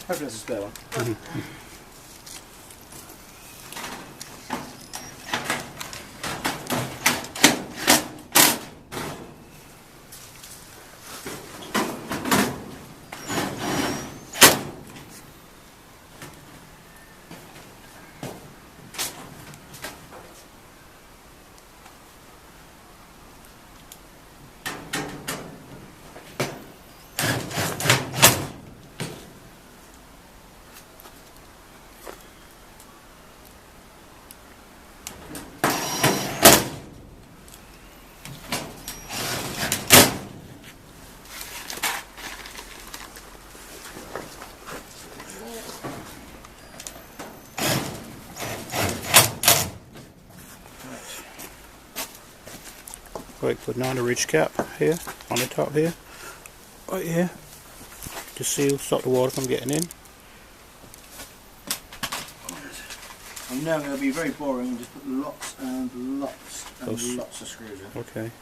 Hopefully that's a spare one. Like putting on a ridge cap here, on the top here, right here, to seal, stop the water from getting in. I'm now going to be very boring and just put lots and lots and lots of screws in. Okay.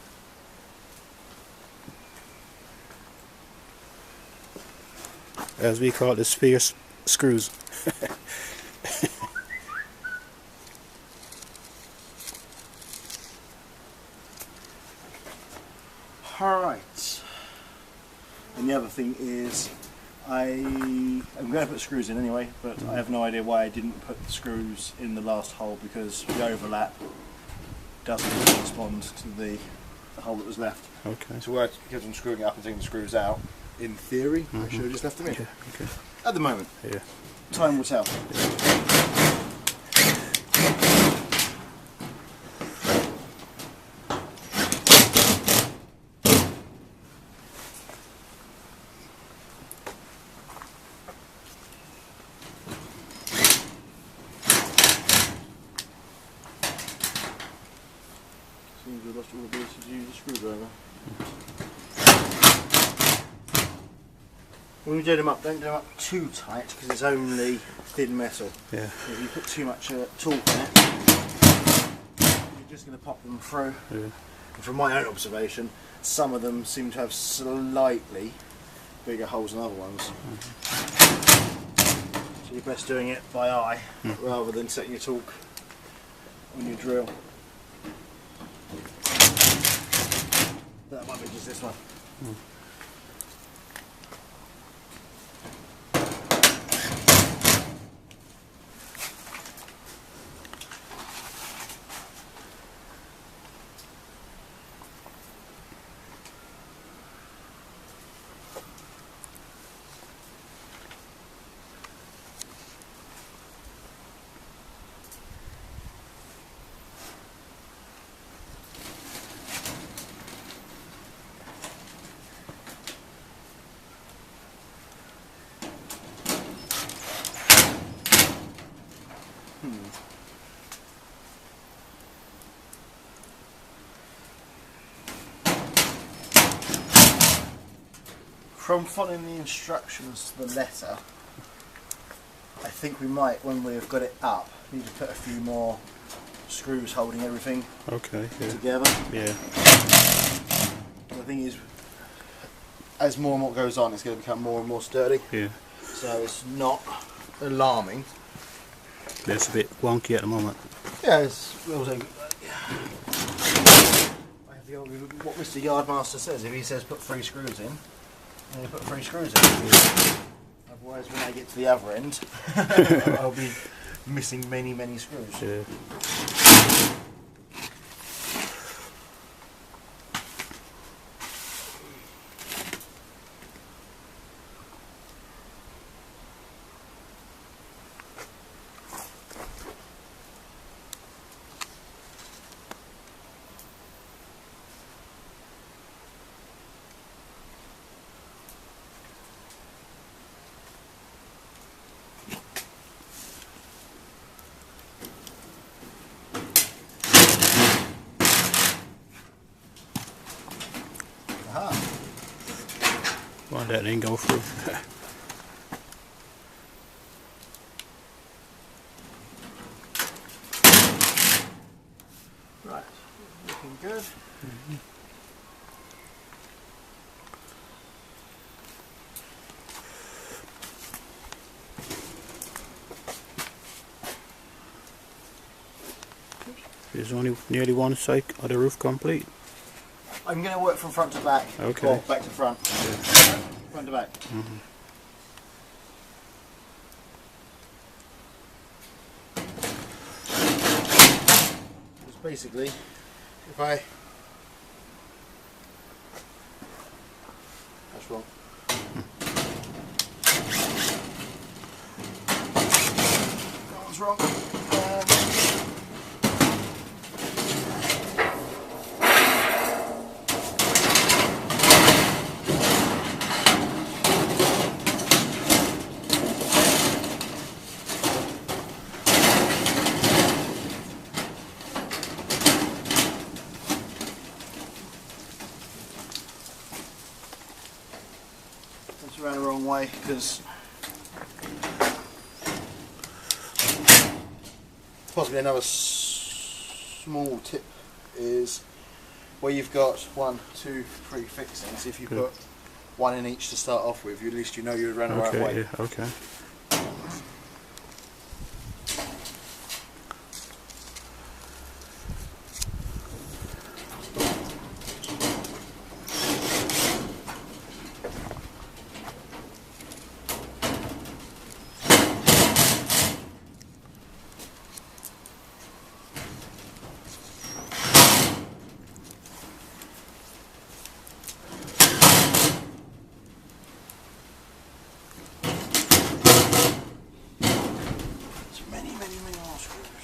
As we call it, the sphere screws. Alright, and the other thing is I'm going to put screws in anyway, but I have no idea why I didn't put the screws in the last hole, because the overlap doesn't correspond to the hole that was left. Okay. So because I'm screwing it up and taking the screws out, in theory, I should have just left them in. Okay. Okay. At the moment. Yeah. Time will tell. Seems we lost all the ability to use a screwdriver. When we do them up, don't do them up too tight, because it's only thin metal. Yeah. If you put too much torque in it, you're just going to pop them through. Yeah. And from my own observation, some of them seem to have slightly bigger holes than other ones. So you're best doing it by eye, rather than setting your torque on your drill. That might be just this one. From following the instructions to the letter, I think we might, when we've got it up, need to put a few more screws holding everything together. Yeah. The thing is, as more and more goes on, it's going to become more and more sturdy. Yeah. So it's not alarming. It's a bit wonky at the moment. Yeah, it's also. I have the old, what Mr. Yardmaster says. If he says put 3 screws in, then you put 3 screws in. Otherwise, when I get to the other end, I'll be missing many, many screws. Yeah. Find that and go through. Right, looking good. There's only nearly one side of the roof complete. I'm going to work from front to back. Okay. Or back to front. Front to back. Mm-hmm. It's basically, if I... That's wrong. That was wrong. That's around the wrong way because possibly another small tip is where you've got 1, 2, 3 fixings. If you put one in each to start off with, at least you know you're around the right way. Yeah, okay. Many more screws.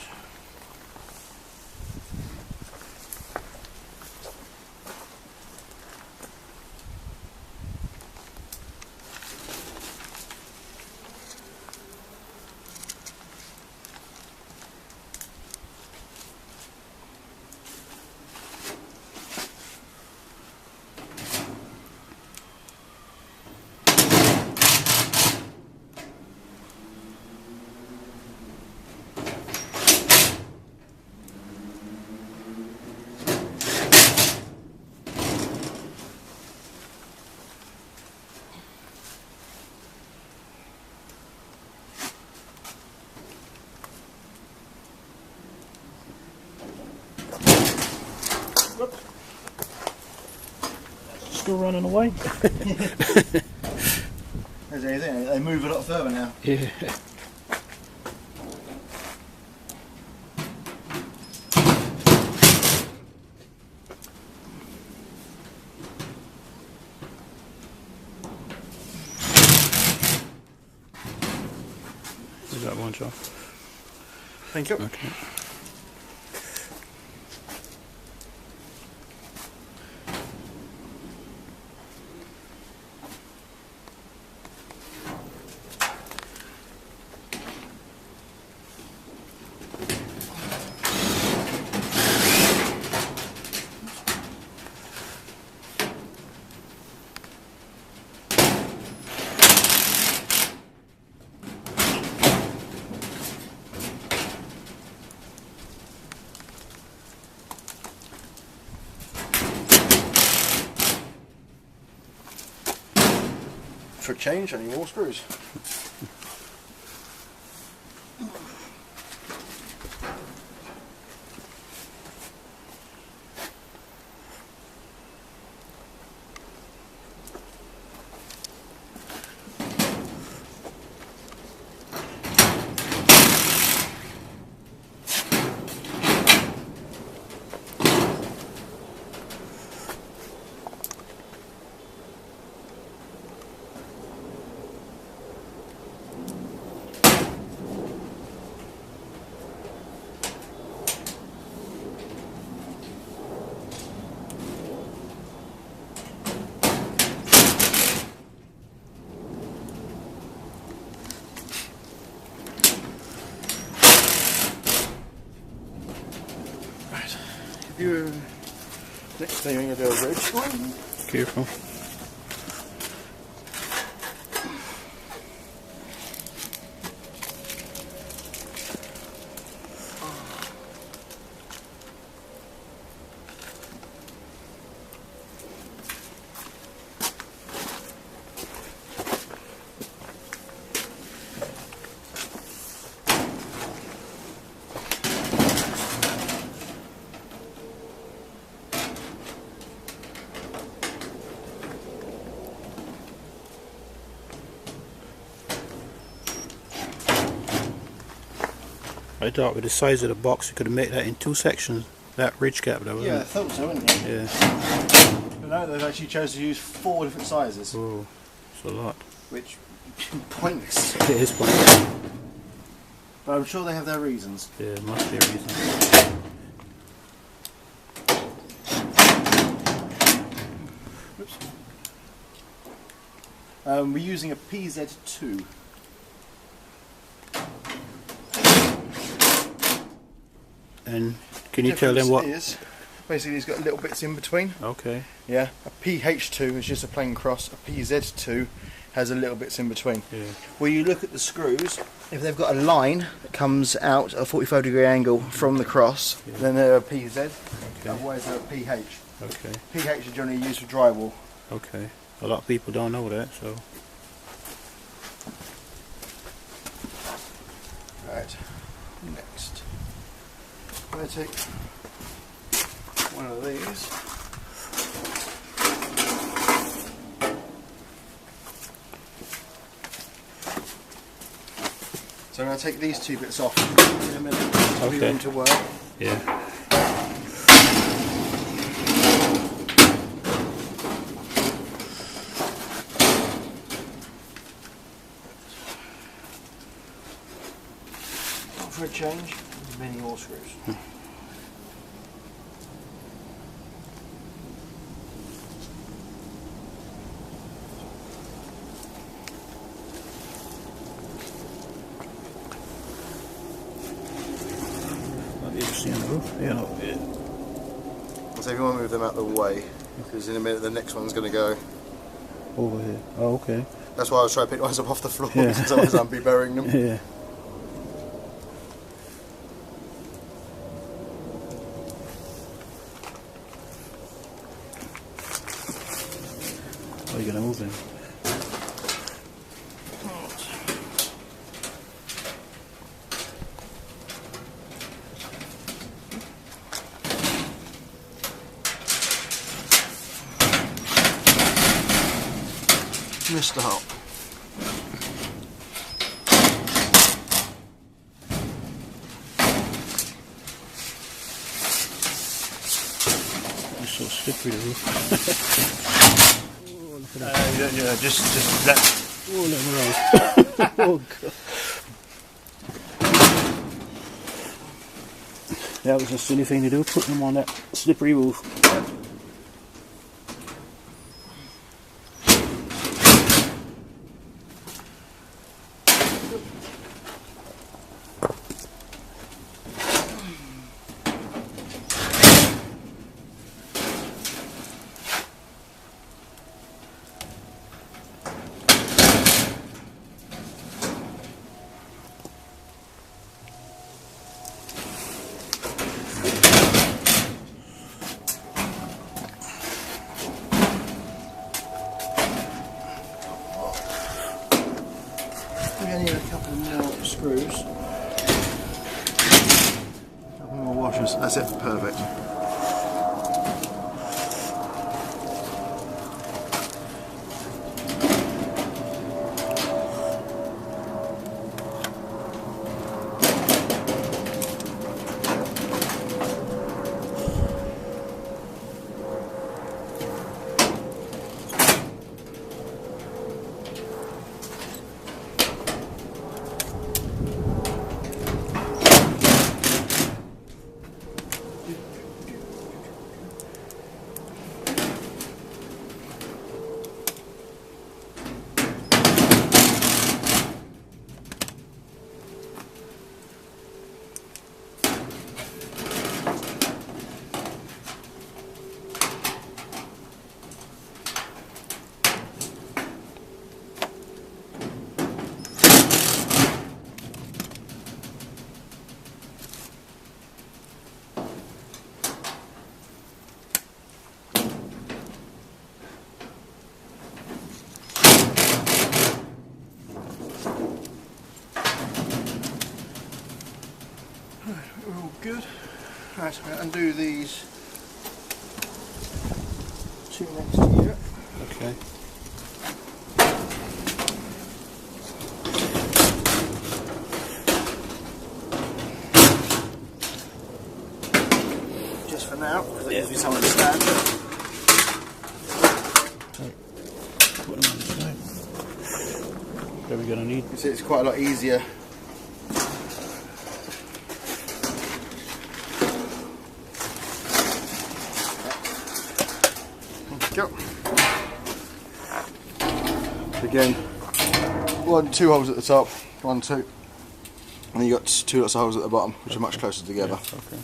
Still running away? There's anything, they move a lot further now. Yeah. Is that one off? Thank you. Okay. For change, I need more screws. Next thing I'm going to do a red one. Careful. pointed out with the size of the box, you could have made that in 2 sections. That ridge cap though, Yeah, I wasn't thought so, wouldn't you? it? Yeah. But no, they've actually chosen to use 4 different sizes. Oh, it's a lot. Which, pointless. It is pointless. But I'm sure they have their reasons. Yeah, must be a reason. Oops. We're using a PZ2. And can you tell them what? Is, basically, it's got little bits in between. Okay. Yeah, a PH2 is just a plain cross. A PZ2 has a little bits in between. Yeah. Where you look at the screws, if they've got a line that comes out at a 45-degree angle from the cross, then they're a PZ. Okay. Otherwise, they're a PH. Okay. PH are generally used for drywall. Okay. A lot of people don't know that, so. Right. Next, I'm going to take one of these. So I'm going to take these 2 bits off in a minute to be Okay. room to work. Yeah. Not for a change, many more screws. Might be able to see on the roof. Yeah, no. Yeah. So if you want to move them out of the way, because in a minute the next one's going to go. Over here. Oh, okay. That's why I was trying to pick ones up off the floor, Yeah. because otherwise I'd be burying them. Yeah. Are you gonna move them? Mr. Hop. It's so slippery, the roof. Yeah, just let. Oh, let me roll. Oh, God. That was a silly thing to do, putting them on that slippery roof. We're going to need a couple more screws. A couple more washers. That's it. Perfect. We're all good. Right, I'm going to undo these 2 next here. Okay. this for now, because it gives me something to stand. Put them on the side. What are we going to need? You see, it's quite a lot easier. Go. Again, 2 holes at the top, 1, 2, and then you got 2 lots of holes at the bottom, which are much closer together. Yeah, okay.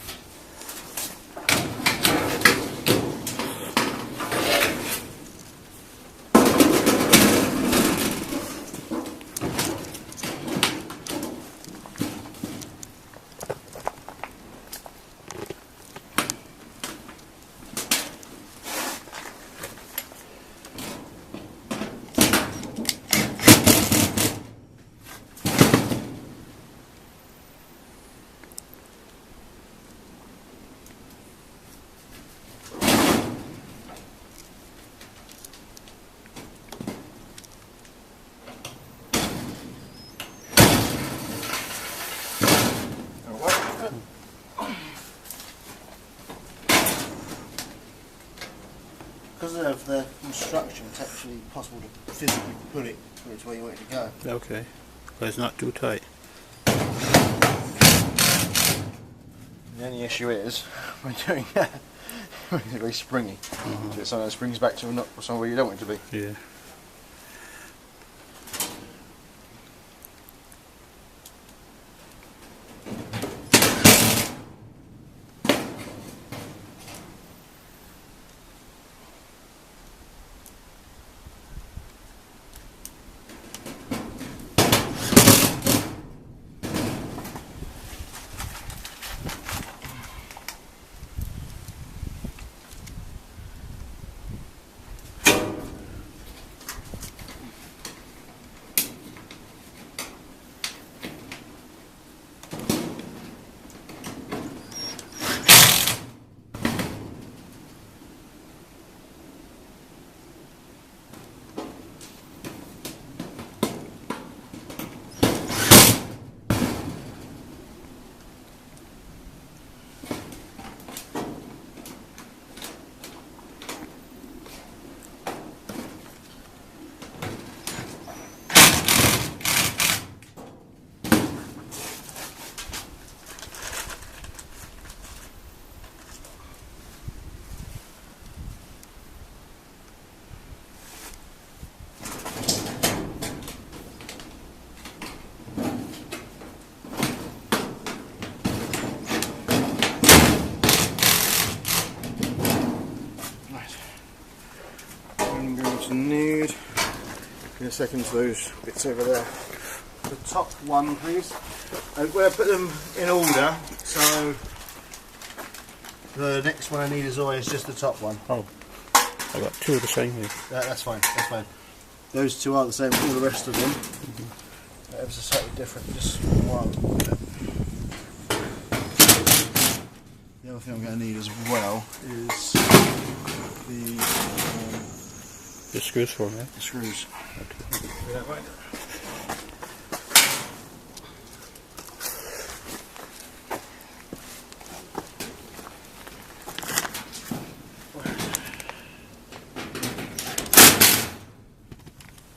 Because of the construction, it's actually possible to physically put it where you want it to go. Okay, but it's not too tight. The only issue is, when doing that, it's very springy. It's something that springs back to somewhere you don't want it to be. Yeah. Need in a second to those bits over there. The top one, please. I'm going to put them in order, so the next one I need is always just the top one. Oh, I got 2 of the same here. That's fine. That's fine. Those 2 are the same. All the rest of them, ever so slightly different. Just one. The other thing I'm going to need as well is the screws for me. The screws. Okay. That way.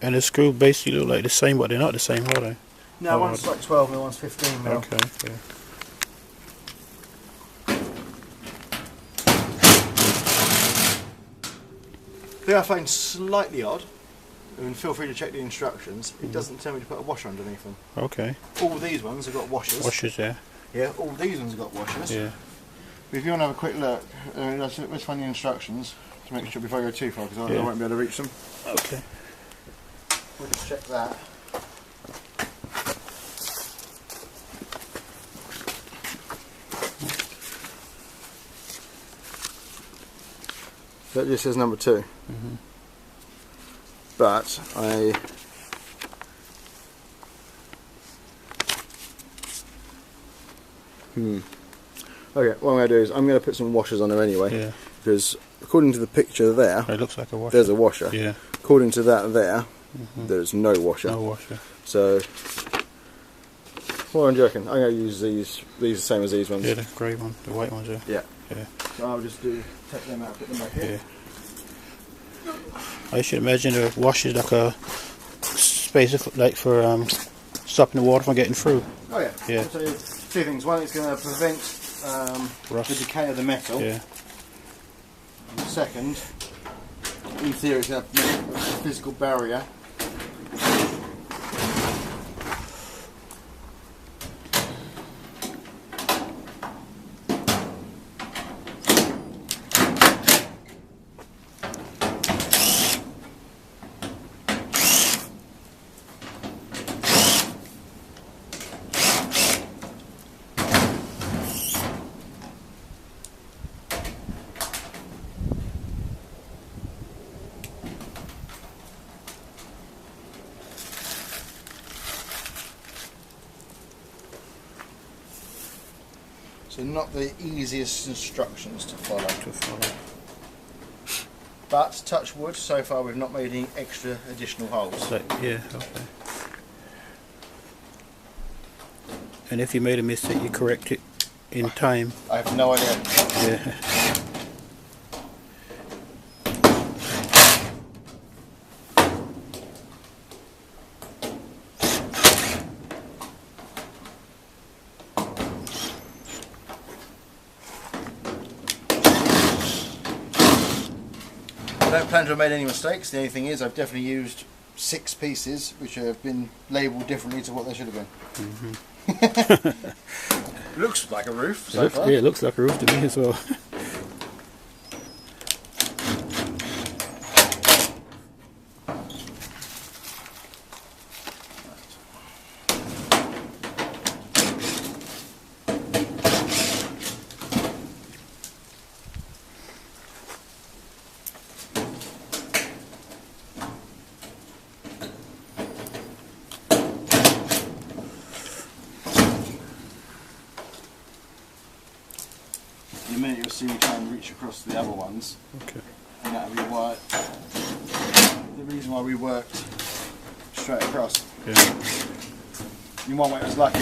And the screw basically look like the same, but they're not the same, are they? No, one's like 12 and one's 15 mil. Okay, yeah. The thing I find slightly odd, and feel free to check the instructions, it doesn't tell me to put a washer underneath them. Okay. All these ones have got washers. Washers, yeah. Yeah, all these ones have got washers. Yeah. But if you want to have a quick look, let's find the instructions to make sure before I go too far, because I won't be able to reach them. Okay. We'll just check that. That just says number 2. But okay, what I'm going to do is I'm going to put some washers on there anyway. Yeah. Because according to the picture there, it looks like a washer. There's a washer. Yeah. According to that there, there's no washer. No washer. So, what do you reckon? I'm going to use these the same as these ones. Yeah, the grey one, the white ones, yeah. Yeah. Yeah. So I'll just take them out, put them back here. Yeah. I should imagine a wash is like a space of, like for stopping the water from getting through. Oh yeah. Yeah. So two things. One, it's going to prevent the decay of the metal. Yeah. And second, in theory, it's going to make a physical barrier. So not the easiest instructions to follow. But touch wood, so far we've not made any extra additional holes. So, yeah, okay. And if you made a mistake, you correct it in time. I have no idea. Yeah. I don't plan to have made any mistakes. The only thing is I've definitely used 6 pieces which have been labelled differently to what they should have been. Mm-hmm. Looks like a roof so far. Yeah, it looks like a roof to me as well. In a minute you'll see me try and reach across the other ones. Okay. And that'll be why the reason why we worked straight across. Yeah. In one way it was lucky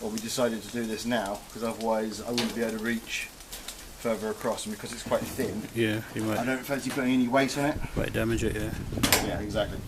we decided to do this now, because otherwise I wouldn't be able to reach further across, and because it's quite thin. Yeah, you might. I don't fancy putting any weight on it. Might damage it, yeah. Yeah, exactly.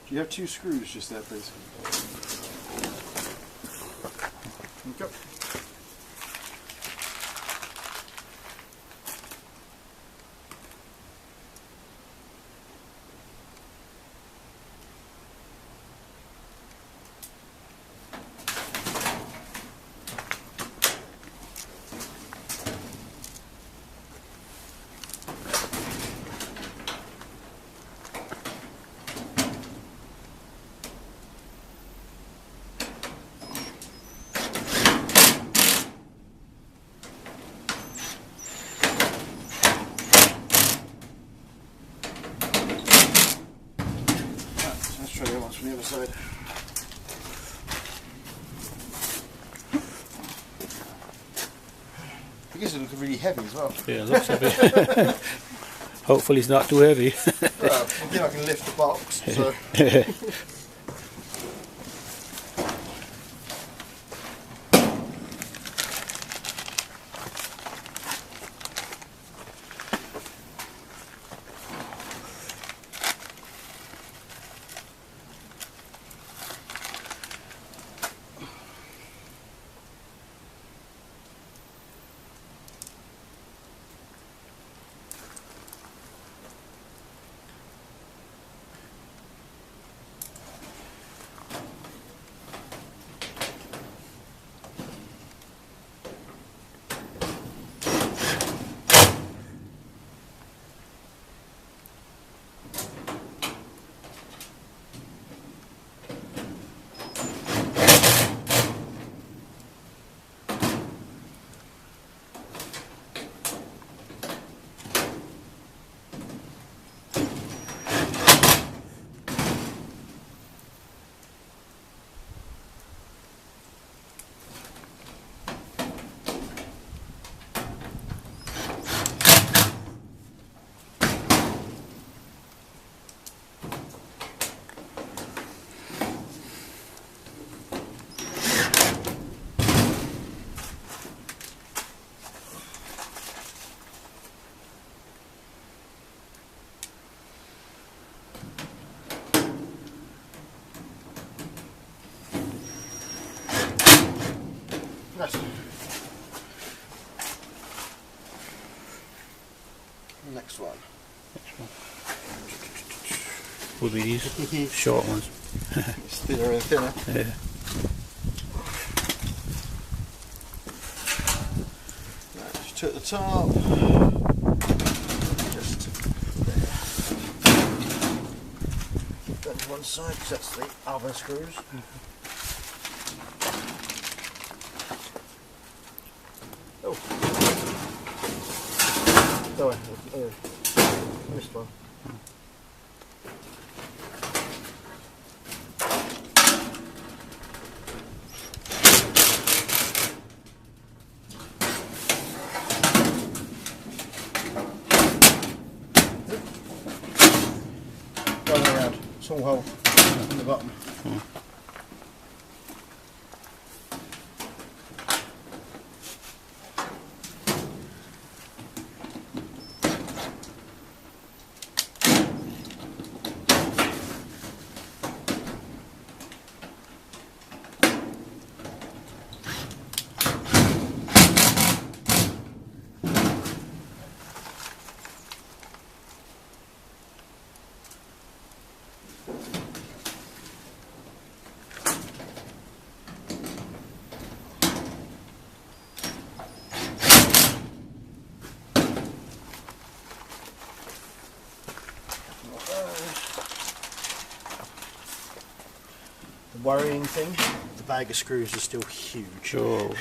Do you have 2 screws just there, please? Okay. Let's try the other ones from the other side. I guess it looks really heavy as well. Yeah, it looks heavy. Hopefully it's not too heavy. Well, I think I can lift the box. So. That's next one. Would be these short ones. It's thinner and thinner. Yeah. Just took the top. Just done to one side because that's the other screws. Oh. Oh, missed one. Going around, small hole in the bottom. The worrying thing, the bag of screws is still huge. Oh.